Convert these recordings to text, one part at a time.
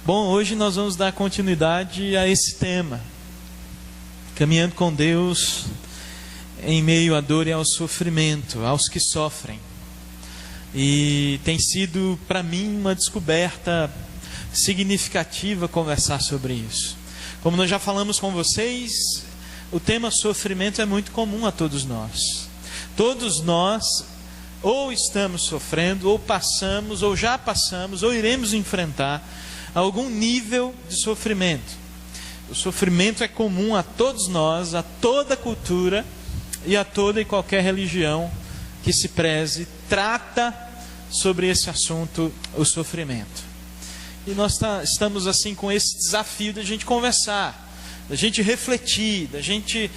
Bom, hoje nós vamos dar continuidade a esse tema, caminhando com Deus em meio à dor e ao sofrimento, aos que sofrem. E tem sido para mim uma descoberta significativa conversar sobre isso. Como nós já falamos com vocês, o tema sofrimento é muito comum a todos nós. Todos nós ou estamos sofrendo, ou passamos, ou já passamos, ou iremos enfrentar algum nível de sofrimento. O sofrimento é comum a todos nós, a toda cultura e a toda e qualquer religião que se preze, trata sobre esse assunto, o sofrimento. E nós estamos assim com esse desafio de a gente conversar, da gente refletir, da gente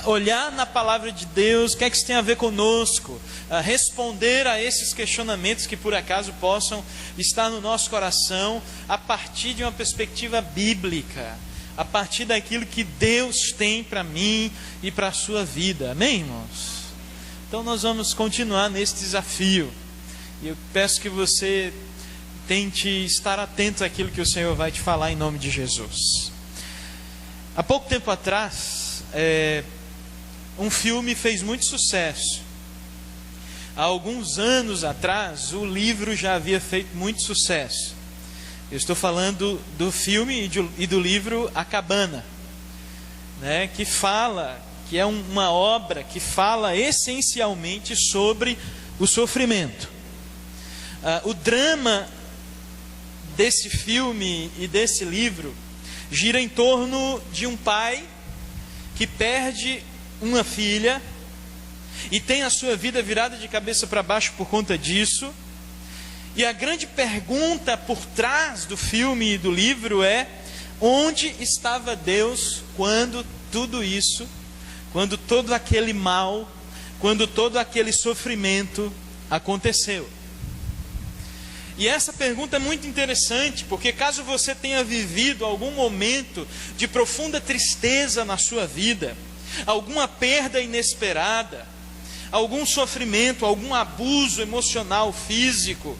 olhar na palavra de Deus, o que é que isso tem a ver conosco, responder a esses questionamentos que por acaso possam estar no nosso coração, a partir de uma perspectiva bíblica, a partir daquilo que Deus tem para mim e para a sua vida. Amém, irmãos? Então nós vamos continuar nesse desafio, e eu peço que você tente estar atento àquilo que o Senhor vai te falar em nome de Jesus. Há pouco tempo atrás, um filme fez muito sucesso. Há alguns anos atrás, o livro já havia feito muito sucesso. Eu estou falando do filme e do livro A Cabana, né, que é uma obra que fala essencialmente sobre o sofrimento. O drama desse filme e desse livro gira em torno de um pai que perde uma filha e tem a sua vida virada de cabeça para baixo por conta disso. E a grande pergunta por trás do filme e do livro é: onde estava Deus quando tudo isso, quando todo aquele mal, quando todo aquele sofrimento aconteceu? E essa pergunta é muito interessante, porque caso você tenha vivido algum momento de profunda tristeza na sua vida, alguma perda inesperada, algum sofrimento, algum abuso emocional, físico,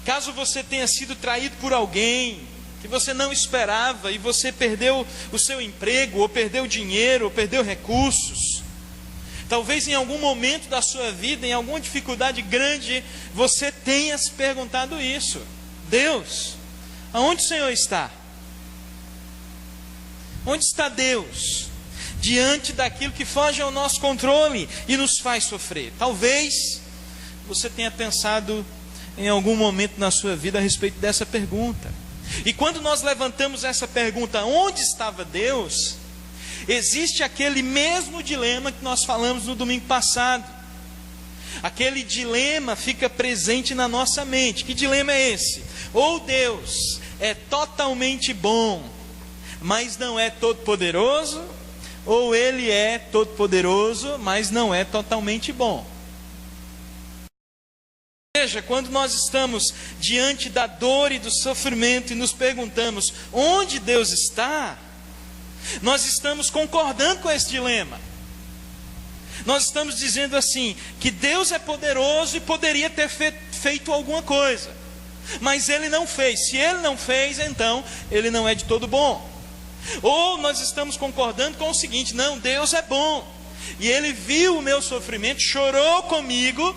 caso você tenha sido traído por alguém que você não esperava e você perdeu o seu emprego, ou perdeu dinheiro, ou perdeu recursos, talvez em algum momento da sua vida, em alguma dificuldade grande, você tenha se perguntado isso: Deus, aonde o Senhor está? Onde está Deus diante daquilo que foge ao nosso controle e nos faz sofrer? Talvez você tenha pensado em algum momento na sua vida a respeito dessa pergunta. E quando nós levantamos essa pergunta, onde estava Deus, existe aquele mesmo dilema que nós falamos no domingo passado. Aquele dilema fica presente na nossa mente. Que dilema é esse? Ou Deus é totalmente bom, mas não é todo-poderoso, ou Ele é todo-poderoso, mas não é totalmente bom. Veja, quando nós estamos diante da dor e do sofrimento e nos perguntamos onde Deus está, nós estamos concordando com esse dilema. Nós estamos dizendo assim, que Deus é poderoso e poderia ter feito alguma coisa, mas Ele não fez. Se Ele não fez, então Ele não é de todo bom. Ou nós estamos concordando com o seguinte: não, Deus é bom, e Ele viu o meu sofrimento, chorou comigo,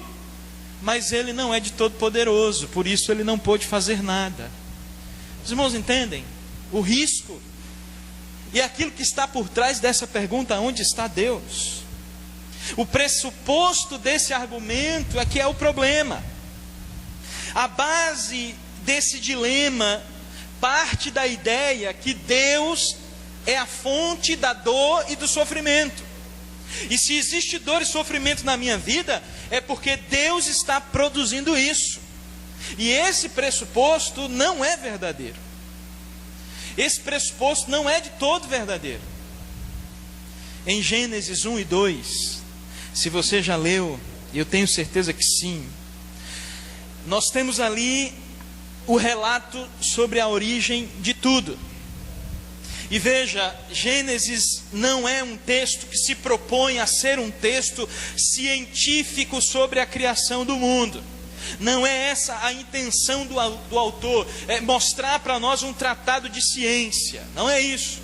mas Ele não é de todo poderoso, por isso Ele não pôde fazer nada. Os irmãos entendem o risco e aquilo que está por trás dessa pergunta: onde está Deus? O pressuposto desse argumento é que é o problema. A base desse dilema parte da ideia que Deus é a fonte da dor e do sofrimento. E se existe dor e sofrimento na minha vida, é porque Deus está produzindo isso. E esse pressuposto não é verdadeiro. Esse pressuposto não é de todo verdadeiro. Em Gênesis 1 e 2, se você já leu, e eu tenho certeza que sim, nós temos ali o relato sobre a origem de tudo. E veja, Gênesis não é um texto que se propõe a ser um texto científico sobre a criação do mundo. Não é essa a intenção do autor, é mostrar para nós um tratado de ciência. Não é isso.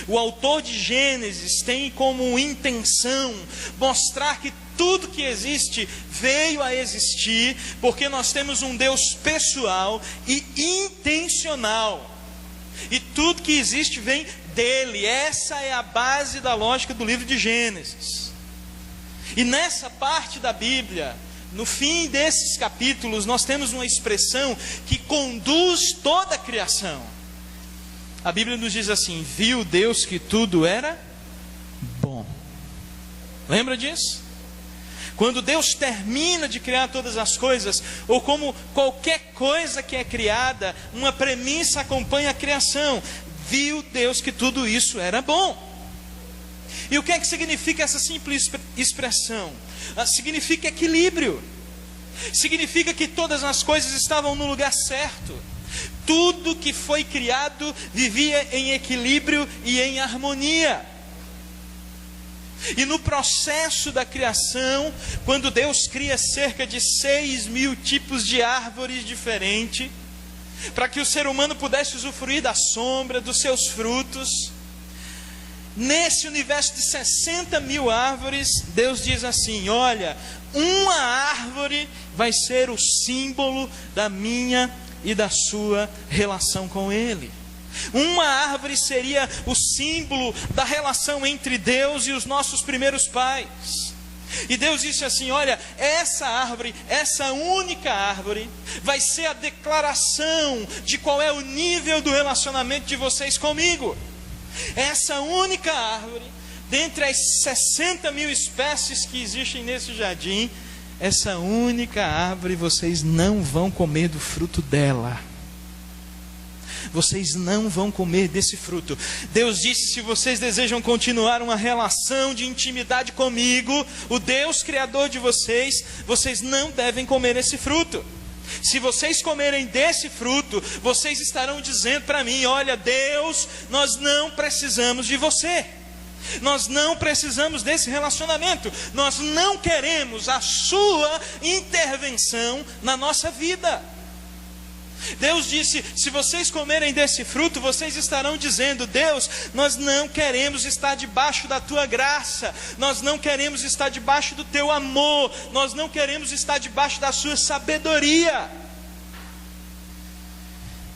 O autor de Gênesis tem como intenção mostrar que tudo que existe veio a existir porque nós temos um Deus pessoal e intencional. E tudo que existe vem dele. Essa é a base da lógica do livro de Gênesis. E nessa parte da Bíblia, no fim desses capítulos, nós temos uma expressão que conduz toda a criação. A Bíblia nos diz assim: viu Deus que tudo era bom. Lembra disso? Quando Deus termina de criar todas as coisas, ou como qualquer coisa que é criada, uma premissa acompanha a criação. Viu Deus que tudo isso era bom. E o que é que significa essa simples expressão? Significa equilíbrio. Significa que todas as coisas estavam no lugar certo. Tudo que foi criado vivia em equilíbrio e em harmonia. E no processo da criação, quando Deus cria cerca de 6.000 tipos de árvores diferentes, para que o ser humano pudesse usufruir da sombra, dos seus frutos, nesse universo de 60.000 árvores, Deus diz assim: olha, uma árvore vai ser o símbolo da minha e da sua relação com Ele. Uma árvore seria o símbolo da relação entre Deus e os nossos primeiros pais. E Deus disse assim: olha, essa árvore, essa única árvore, vai ser a declaração de qual é o nível do relacionamento de vocês comigo. Essa única árvore, dentre as 60.000 espécies que existem nesse jardim, essa única árvore, vocês não vão comer do fruto dela. Vocês não vão comer desse fruto. Deus disse: se vocês desejam continuar uma relação de intimidade comigo, o Deus criador de vocês, vocês não devem comer esse fruto. Se vocês comerem desse fruto, vocês estarão dizendo para mim: olha, Deus, nós não precisamos de você. Nós não precisamos desse relacionamento. Nós não queremos a sua intervenção na nossa vida. Deus disse: se vocês comerem desse fruto, vocês estarão dizendo: Deus, nós não queremos estar debaixo da tua graça, nós não queremos estar debaixo do teu amor, nós não queremos estar debaixo da sua sabedoria.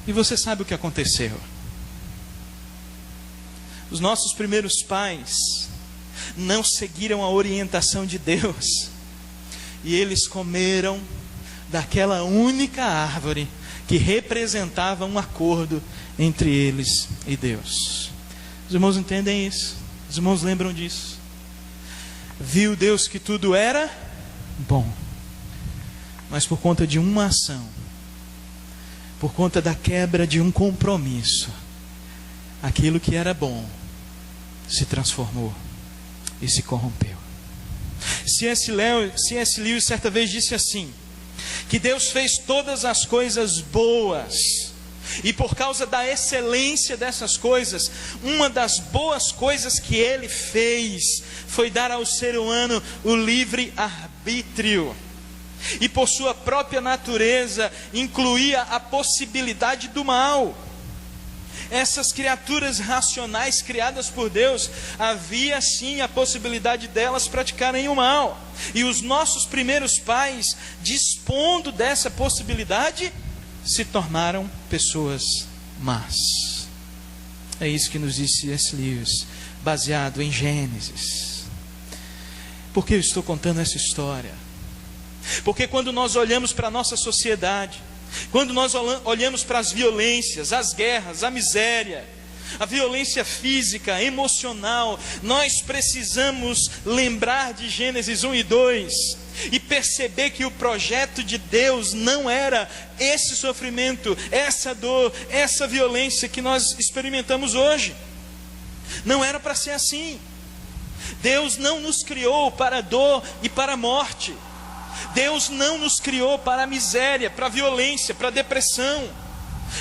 E você sabe o que aconteceu? Os nossos primeiros pais não seguiram a orientação de Deus, e eles comeram daquela única árvore que representava um acordo entre eles e Deus. Os irmãos entendem isso? Os irmãos lembram disso? Viu Deus que tudo era bom, mas por conta de uma ação, por conta da quebra de um compromisso, aquilo que era bom se transformou e se corrompeu. C.S. Lewis certa vez disse assim: que Deus fez todas as coisas boas, e por causa da excelência dessas coisas, uma das boas coisas que Ele fez foi dar ao ser humano o livre arbítrio, e por sua própria natureza incluía a possibilidade do mal. Essas criaturas racionais criadas por Deus, havia sim a possibilidade delas praticarem o mal. E os nossos primeiros pais, dispondo dessa possibilidade, se tornaram pessoas más. É isso que nos disse C.S. Lewis, baseado em Gênesis. Por que eu estou contando essa história? Porque quando nós olhamos para a nossa sociedade, quando nós olhamos para as violências, as guerras, a miséria, a violência física, emocional, nós precisamos lembrar de Gênesis 1 e 2 e perceber que o projeto de Deus não era esse sofrimento, essa dor, essa violência que nós experimentamos hoje. Não era para ser assim. Deus não nos criou para a dor e para a morte. Deus não nos criou para a miséria, para a violência, para a depressão.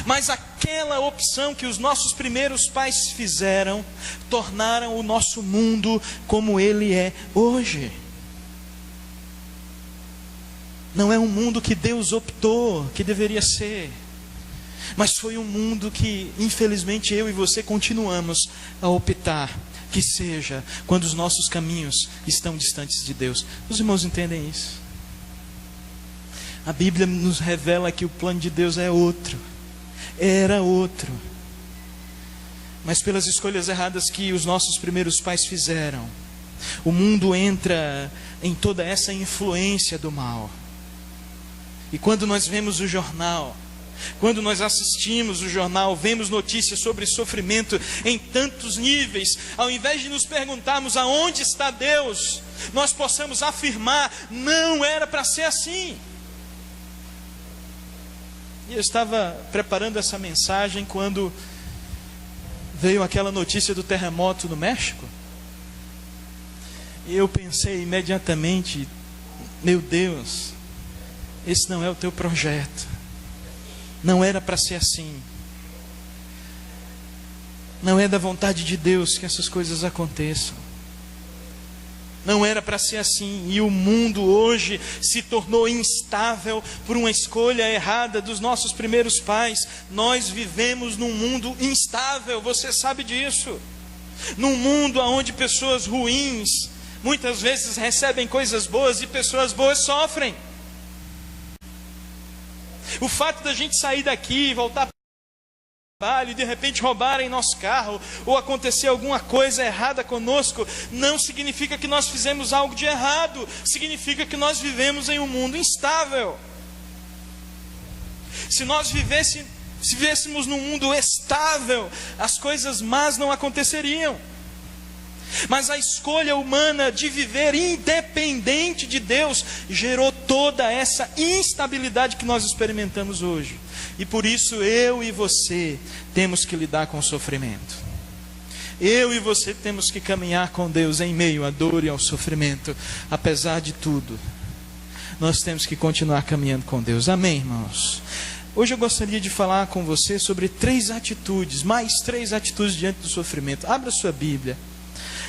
Mas aquela opção que os nossos primeiros pais fizeram, tornaram o nosso mundo como ele é hoje. Não é um mundo que Deus optou que deveria ser. Mas foi um mundo que, infelizmente, eu e você continuamos a optar que seja quando os nossos caminhos estão distantes de Deus. Os irmãos entendem isso? A Bíblia nos revela que o plano de Deus é outro. Era outro. Mas pelas escolhas erradas que os nossos primeiros pais fizeram, o mundo entra em toda essa influência do mal. E quando nós vemos o jornal, quando nós assistimos o jornal, vemos notícias sobre sofrimento em tantos níveis, ao invés de nos perguntarmos aonde está Deus, nós possamos afirmar: não era para ser assim. E eu estava preparando essa mensagem quando veio aquela notícia do terremoto no México. E eu pensei imediatamente: meu Deus, esse não é o teu projeto. Não era para ser assim. Não é da vontade de Deus que essas coisas aconteçam. Não era para ser assim. E o mundo hoje se tornou instável por uma escolha errada dos nossos primeiros pais. Nós vivemos num mundo instável, você sabe disso. Num mundo onde pessoas ruins muitas vezes recebem coisas boas e pessoas boas sofrem. O fato da gente sair daqui e voltar para o trabalho e de repente roubarem nosso carro ou acontecer alguma coisa errada conosco, não significa que nós fizemos algo de errado. Significa que nós vivemos em um mundo instável. Se nós vivêssemos num mundo estável, as coisas más não aconteceriam. Mas a escolha humana de viver independente de Deus gerou toda essa instabilidade que nós experimentamos hoje. E por isso eu e você temos que lidar com o sofrimento. Eu e você temos que caminhar com Deus em meio à dor e ao sofrimento. Apesar de tudo, nós temos que continuar caminhando com Deus. Amém, irmãos? Hoje eu gostaria de falar com você sobre mais três atitudes diante do sofrimento. Abra sua Bíblia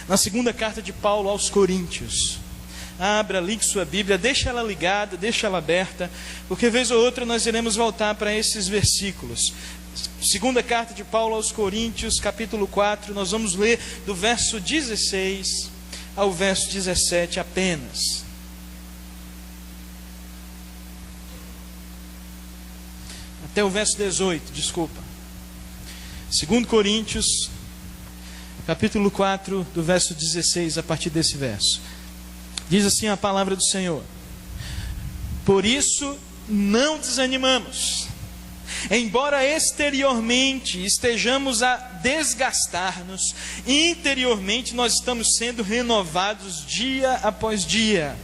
na segunda carta de Paulo aos Coríntios. Abra, ligue sua Bíblia, deixa ela ligada, deixa ela aberta, porque vez ou outra nós iremos voltar para esses versículos. Segunda carta de Paulo aos Coríntios, capítulo 4, nós vamos ler do verso 16 ao verso 17 apenas. Até o verso 18, desculpa. 2 Coríntios, capítulo 4, do verso 16, a partir desse verso. Diz assim a palavra do Senhor: por isso não desanimamos, embora exteriormente estejamos a desgastar-nos, interiormente nós estamos sendo renovados dia após dia.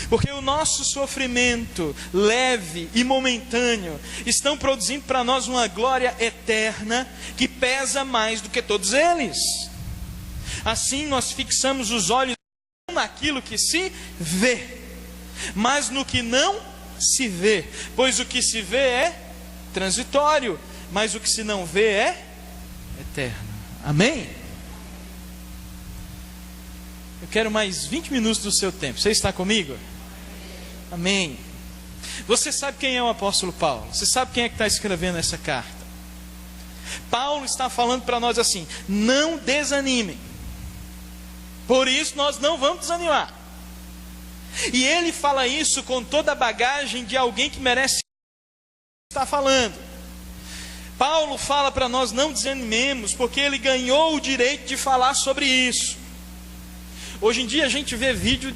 Porque o nosso sofrimento leve e momentâneo estão produzindo para nós uma glória eterna que pesa mais do que todos eles. Assim nós fixamos os olhos não naquilo que se vê, mas no que não se vê. Pois o que se vê é transitório, mas o que se não vê é eterno. Amém? Eu quero mais 20 minutos do seu tempo. Você está comigo? Amém. Você sabe quem é o apóstolo Paulo? Você sabe quem é que está escrevendo essa carta? Paulo está falando para nós assim: não desanimem. Por isso nós não vamos desanimar. E ele fala isso com toda a bagagem de alguém que merece estar falando. Paulo fala para nós não desanimemos, porque ele ganhou o direito de falar sobre isso. Hoje em dia a gente vê vídeo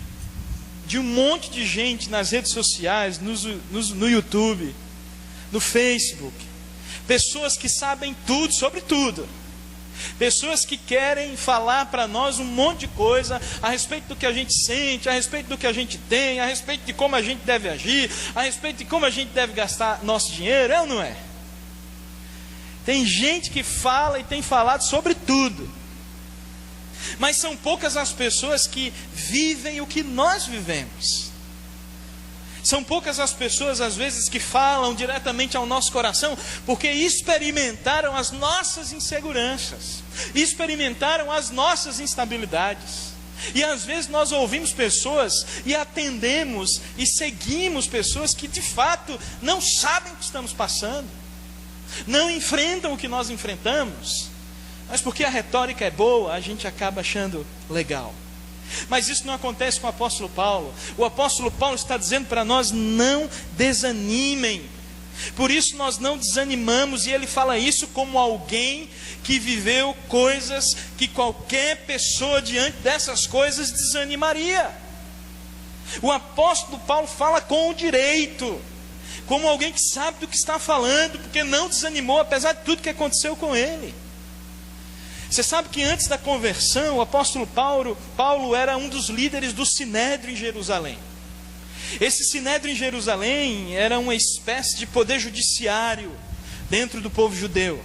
de um monte de gente nas redes sociais, no YouTube, no Facebook. Pessoas que sabem tudo sobre tudo. Pessoas que querem falar para nós um monte de coisa a respeito do que a gente sente, a respeito do que a gente tem, a respeito de como a gente deve agir, a respeito de como a gente deve gastar nosso dinheiro, é ou não é? Tem gente que fala e tem falado sobre tudo. Mas são poucas as pessoas que vivem o que nós vivemos. São poucas as pessoas, às vezes, que falam diretamente ao nosso coração, porque experimentaram as nossas inseguranças, experimentaram as nossas instabilidades. E às vezes nós ouvimos pessoas e atendemos e seguimos pessoas que de fato não sabem o que estamos passando, não enfrentam o que nós enfrentamos, mas porque a retórica é boa, a gente acaba achando legal. Mas isso não acontece com o apóstolo Paulo. O apóstolo Paulo está dizendo para nós: não desanimem. Por isso nós não desanimamos, e ele fala isso como alguém que viveu coisas que qualquer pessoa diante dessas coisas desanimaria. O apóstolo Paulo fala com o direito, como alguém que sabe do que está falando, porque não desanimou apesar de tudo que aconteceu com ele. Você sabe que antes da conversão, o apóstolo Paulo era um dos líderes do Sinédrio em Jerusalém. Esse Sinédrio em Jerusalém era uma espécie de poder judiciário dentro do povo judeu.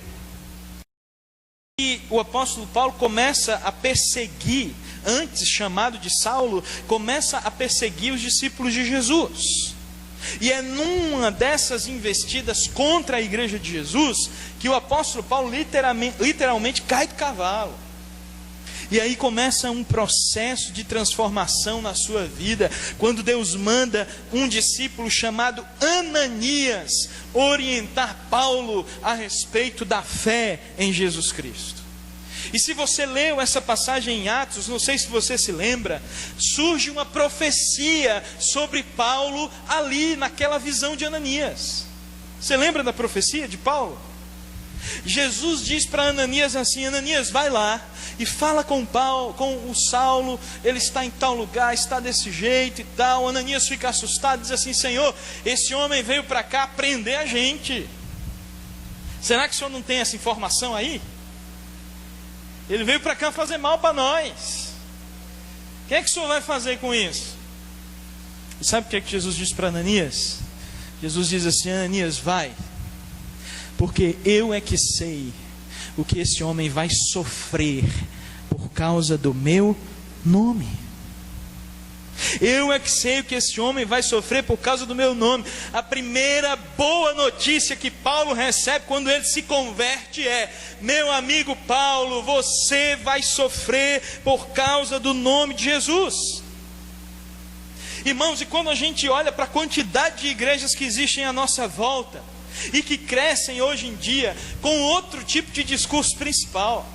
E o apóstolo Paulo começa a perseguir, antes chamado de Saulo, começa a perseguir os discípulos de Jesus. E é numa dessas investidas contra a igreja de Jesus que o apóstolo Paulo literalmente cai do cavalo. E aí começa um processo de transformação na sua vida, quando Deus manda um discípulo chamado Ananias orientar Paulo a respeito da fé em Jesus Cristo. E se você leu essa passagem em Atos, não sei se você se lembra, surge uma profecia sobre Paulo ali naquela visão de Ananias. Você lembra da profecia de Paulo? Jesus diz para Ananias assim: Ananias, vai lá e fala com o Saulo, ele está em tal lugar, está desse jeito e tal. Ananias fica assustado, diz assim: Senhor, esse homem veio para cá prender a gente. Será que o senhor não tem essa informação aí? Ele veio para cá fazer mal para nós. O que é que o senhor vai fazer com isso? E sabe o que é que Jesus diz para Ananias? Jesus diz assim: Ananias, vai, porque eu é que sei o que esse homem vai sofrer por causa do meu nome. Eu é que sei o que esse homem vai sofrer por causa do meu nome. A primeira boa notícia que Paulo recebe quando ele se converte é: meu amigo Paulo, você vai sofrer por causa do nome de Jesus. Irmãos, e quando a gente olha para a quantidade de igrejas que existem à nossa volta e que crescem hoje em dia com outro tipo de discurso principal,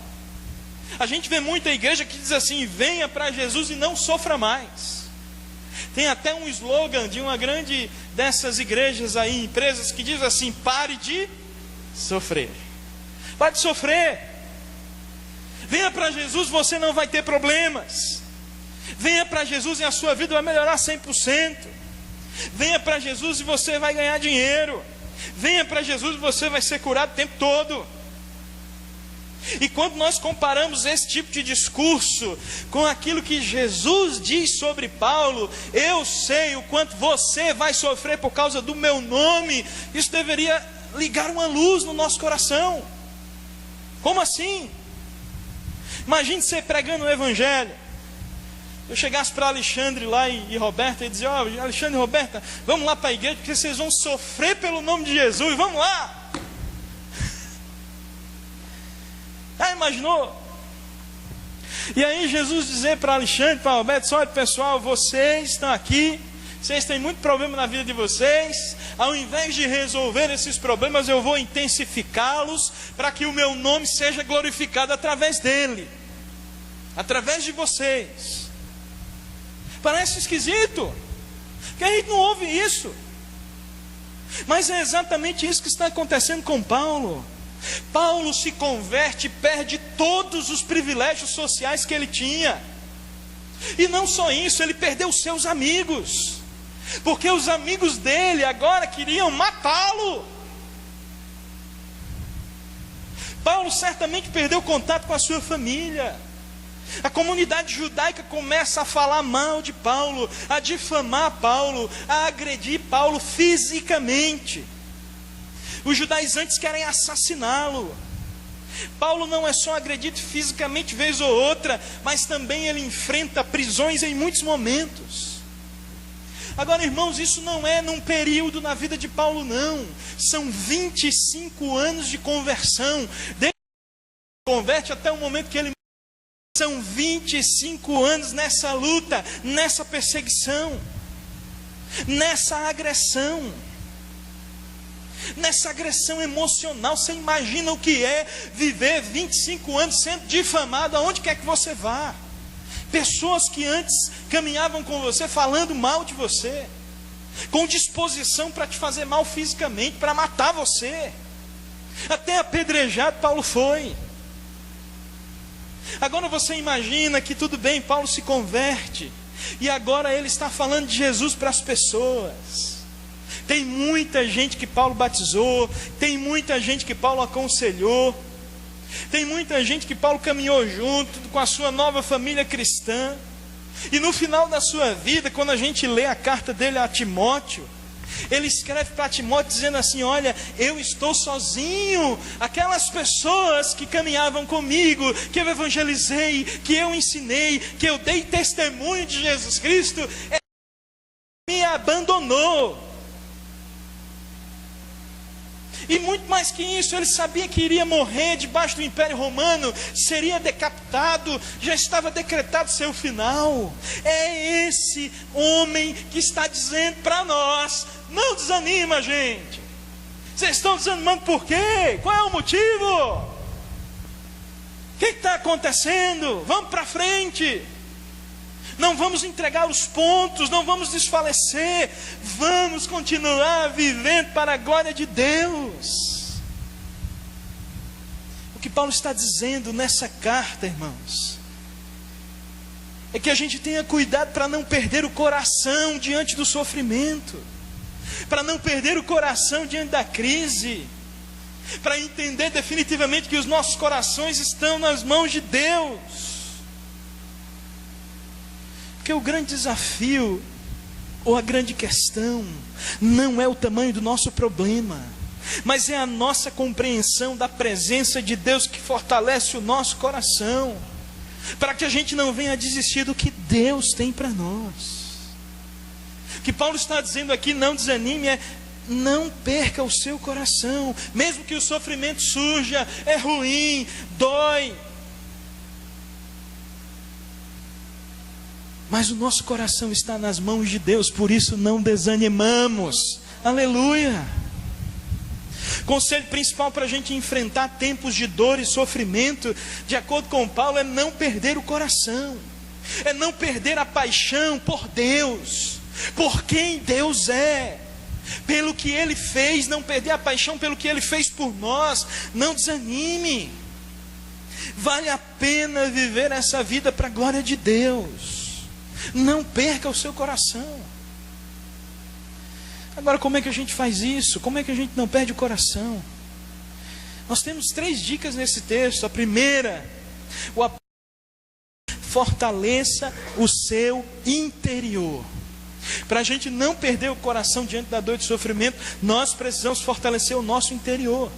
a gente vê muita igreja que diz assim: venha para Jesus e não sofra mais. Tem até um slogan de uma grande dessas igrejas aí, empresas, que diz assim: pare de sofrer. Pare de sofrer. Venha para Jesus, você não vai ter problemas. Venha para Jesus e a sua vida vai melhorar 100%. Venha para Jesus e você vai ganhar dinheiro. Venha para Jesus e você vai ser curado o tempo todo. E quando nós comparamos esse tipo de discurso com aquilo que Jesus diz sobre Paulo: eu sei o quanto você vai sofrer por causa do meu nome, isso deveria ligar uma luz no nosso coração. Como assim? Imagine você pregando o evangelho. Eu chegasse para Alexandre lá e Roberta e dizer: ó, Alexandre e Roberta, vamos lá para a igreja, porque vocês vão sofrer pelo nome de Jesus, vamos lá. Ah, imaginou? E aí Jesus dizer para Alexandre, para Roberto: olha pessoal, vocês estão aqui, vocês têm muito problema na vida de vocês, ao invés de resolver esses problemas, eu vou intensificá-los para que o meu nome seja glorificado através dele, através de vocês. Parece esquisito, porque a gente não ouve isso, mas é exatamente isso que está acontecendo com Paulo. Paulo se converte e perde todos os privilégios sociais que ele tinha. E não só isso, ele perdeu os seus amigos, porque os amigos dele agora queriam matá-lo. Paulo certamente perdeu contato com a sua família. A comunidade judaica começa a falar mal de Paulo, a difamar Paulo, a agredir Paulo fisicamente. Os judaizantes querem assassiná-lo. Paulo não é só agredido fisicamente vez ou outra, mas também ele enfrenta prisões em muitos momentos. Agora, irmãos, isso não é num período na vida de Paulo, não. São 25 anos de conversão. Desde que ele converte até o momento que ele São 25 anos nessa luta, nessa perseguição, nessa agressão emocional. Você imagina o que é viver 25 anos sendo difamado aonde quer que você vá. Pessoas que antes caminhavam com você falando mal de você, com disposição para te fazer mal fisicamente, para matar você. Até apedrejado Paulo foi. Agora você imagina que tudo bem, Paulo se converte, e agora ele está falando de Jesus para as pessoas. Tem muita gente que Paulo batizou, tem muita gente que Paulo aconselhou, tem muita gente que Paulo caminhou junto com a sua nova família cristã. E no final da sua vida, quando a gente lê a carta dele a Timóteo, ele escreve para Timóteo dizendo assim: olha, eu estou sozinho. Aquelas pessoas que caminhavam comigo, que eu evangelizei, que eu ensinei, que eu dei testemunho de Jesus Cristo, me abandonou. E muito mais que isso, ele sabia que iria morrer debaixo do Império Romano, seria decapitado, já estava decretado seu final. É esse homem que está dizendo para nós: não desanima, gente. Vocês estão desanimando por quê? Qual é o motivo? O que está acontecendo? Vamos para frente. Não vamos entregar os pontos, não vamos desfalecer, vamos continuar vivendo para a glória de Deus. O que Paulo está dizendo nessa carta, irmãos, é que a gente tenha cuidado para não perder o coração diante do sofrimento, para não perder o coração diante da crise, para entender definitivamente que os nossos corações estão nas mãos de Deus. Porque o grande desafio, ou a grande questão, não é o tamanho do nosso problema, mas é a nossa compreensão da presença de Deus que fortalece o nosso coração, para que a gente não venha a desistir do que Deus tem para nós. O que Paulo está dizendo aqui: não desanime, não perca o seu coração, mesmo que o sofrimento surja, é ruim, dói, mas o nosso coração está nas mãos de Deus, por isso não desanimamos. Aleluia! Conselho principal para a gente enfrentar tempos de dor e sofrimento, de acordo com Paulo, é não perder o coração, é não perder a paixão por Deus, por quem Deus é, pelo que Ele fez, não perder a paixão pelo que Ele fez por nós. Não desanime, vale a pena viver essa vida para a glória de Deus. Não perca o seu coração. Agora, como é que a gente faz isso? Como é que a gente não perde o coração? Nós temos 3 dicas nesse texto. A primeira, fortaleça o seu interior. Para a gente não perder o coração diante da dor e do sofrimento, nós precisamos fortalecer o nosso interior.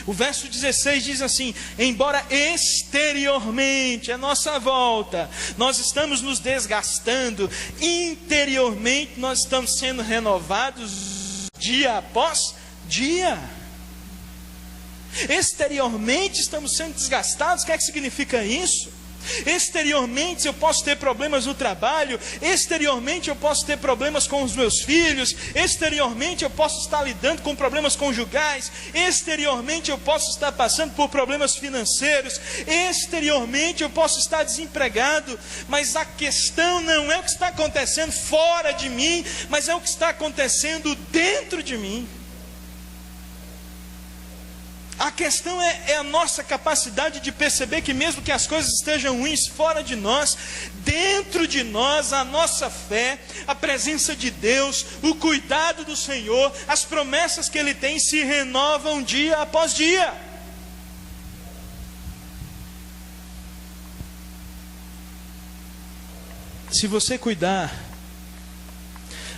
O verso 16 diz assim: embora exteriormente, à nossa volta, nós estamos nos desgastando, interiormente nós estamos sendo renovados dia após dia. Exteriormente estamos sendo desgastados. O que é que significa isso? Exteriormente eu posso ter problemas no trabalho, exteriormente eu posso ter problemas com os meus filhos, exteriormente eu posso estar lidando com problemas conjugais, exteriormente eu posso estar passando por problemas financeiros, exteriormente eu posso estar desempregado, mas a questão não é o que está acontecendo fora de mim, mas é o que está acontecendo dentro de mim. A questão é a nossa capacidade de perceber que mesmo que as coisas estejam ruins fora de nós, dentro de nós, a nossa fé, a presença de Deus, o cuidado do Senhor, as promessas que Ele tem se renovam dia após dia. Se você cuidar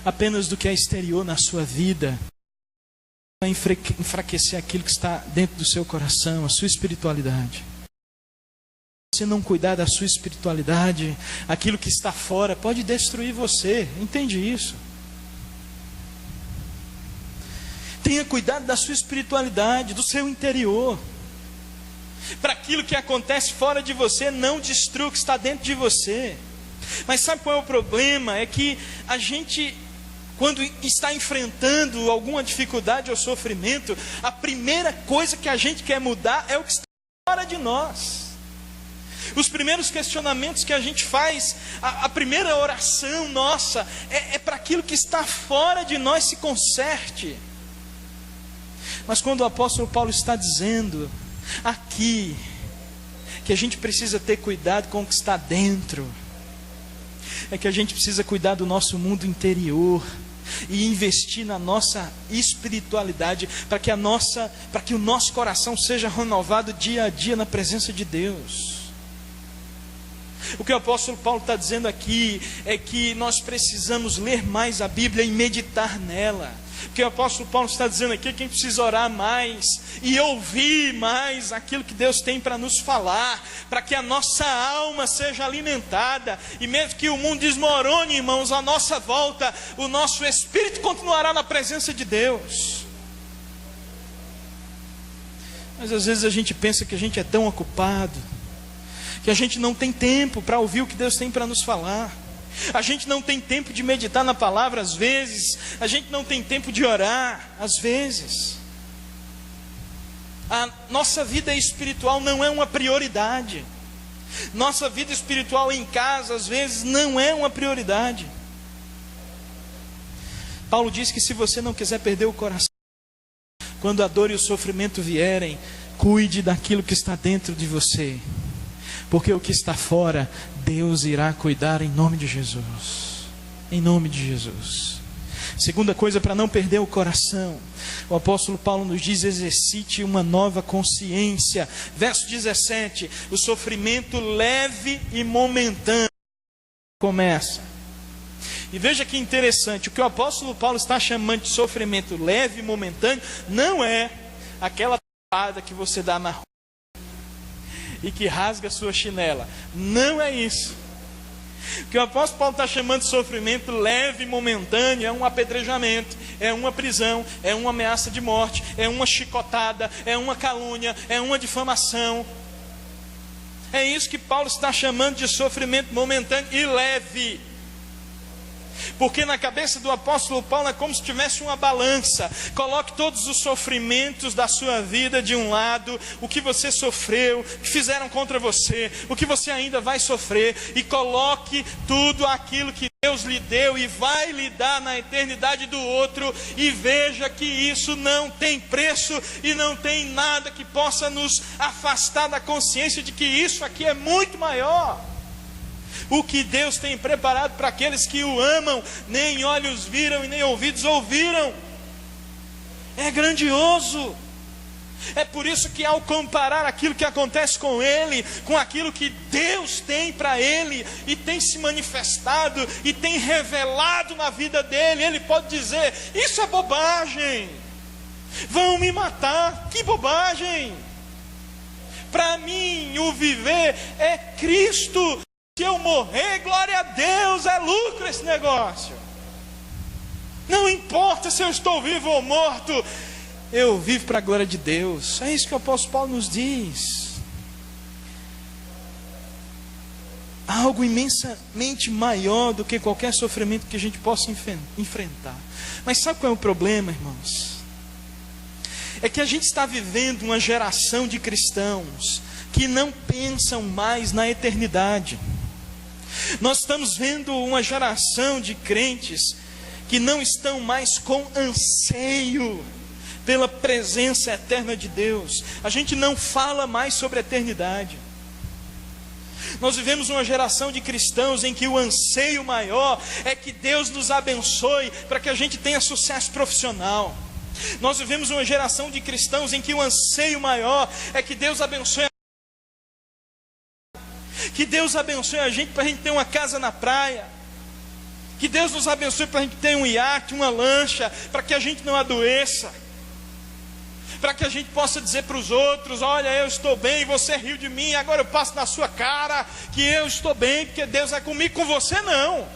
apenas do que é exterior na sua vida, vai enfraquecer aquilo que está dentro do seu coração, a sua espiritualidade. Se você não cuidar da sua espiritualidade, aquilo que está fora pode destruir você. Entende isso? Tenha cuidado da sua espiritualidade, do seu interior. para aquilo que acontece fora de você, não destrua o que está dentro de você. Mas sabe qual é o problema? É que a gente, quando está enfrentando alguma dificuldade ou sofrimento, a primeira coisa que a gente quer mudar é o que está fora de nós. Os primeiros questionamentos que a gente faz, a primeira oração nossa é para aquilo que está fora de nós se conserte. Mas quando o apóstolo Paulo está dizendo aqui que a gente precisa ter cuidado com o que está dentro, é que a gente precisa cuidar do nosso mundo interior e investir na nossa espiritualidade, para que o nosso coração seja renovado dia a dia na presença de Deus. O que o apóstolo Paulo está dizendo aqui é que nós precisamos ler mais a Bíblia e meditar nela. O que o apóstolo Paulo está dizendo aqui é que a gente precisa orar mais e ouvir mais aquilo que Deus tem para nos falar, para que a nossa alma seja alimentada, e mesmo que o mundo desmorone, irmãos, à nossa volta, o nosso espírito continuará na presença de Deus. Mas às vezes a gente pensa que a gente é tão ocupado, que a gente não tem tempo para ouvir o que Deus tem para nos falar. A gente não tem tempo de meditar na palavra às vezes. A gente não tem tempo de orar às vezes. A nossa vida espiritual não é uma prioridade. Nossa vida espiritual em casa às vezes não é uma prioridade. Paulo diz que se você não quiser perder o coração, quando a dor e o sofrimento vierem, cuide daquilo que está dentro de você, porque o que está fora, Deus irá cuidar em nome de Jesus. Em nome de Jesus. Segunda coisa, para não perder o coração, o apóstolo Paulo nos diz: exercite uma nova consciência. Verso 17: o sofrimento leve e momentâneo começa. E veja que interessante, o que o apóstolo Paulo está chamando de sofrimento leve e momentâneo não é aquela tapada que você dá na rua e que rasga a sua chinela. Não é isso. O que o apóstolo Paulo está chamando de sofrimento leve e momentâneo é um apedrejamento, é uma prisão, é uma ameaça de morte, é uma chicotada, é uma calúnia, é uma difamação. É isso que Paulo está chamando de sofrimento momentâneo e leve. Porque na cabeça do apóstolo Paulo é como se tivesse uma balança. Coloque todos os sofrimentos da sua vida de um lado, o que você sofreu, o que fizeram contra você, o que você ainda vai sofrer, e coloque tudo aquilo que Deus lhe deu e vai lhe dar na eternidade do outro, e veja que isso não tem preço e não tem nada que possa nos afastar da consciência de que isso aqui é muito maior. O que Deus tem preparado para aqueles que o amam, nem olhos viram e nem ouvidos ouviram. É grandioso. É por isso que ao comparar aquilo que acontece com ele, com aquilo que Deus tem para ele, e tem se manifestado, e tem revelado na vida dele, ele pode dizer: isso é bobagem. Vão me matar, que bobagem. Para mim o viver é Cristo. Se eu morrer, glória a Deus, é lucro esse negócio. Não importa se eu estou vivo ou morto, eu vivo para a glória de Deus. É isso que o apóstolo Paulo nos diz. Há algo imensamente maior do que qualquer sofrimento que a gente possa enfrentar. Mas sabe qual é o problema, irmãos? É que a gente está vivendo uma geração de cristãos que não pensam mais na eternidade. Nós estamos vendo uma geração de crentes que não estão mais com anseio pela presença eterna de Deus. A gente não fala mais sobre a eternidade. Nós vivemos uma geração de cristãos em que o anseio maior é que Deus nos abençoe para que a gente tenha sucesso profissional. Nós vivemos uma geração de cristãos em que o anseio maior é que Deus abençoe a gente para a gente ter uma casa na praia. Que Deus nos abençoe para a gente ter um iate, uma lancha, para que a gente não adoeça. Para que a gente possa dizer para os outros: olha, eu estou bem, você riu de mim, agora eu passo na sua cara que eu estou bem, porque Deus é comigo, com você não.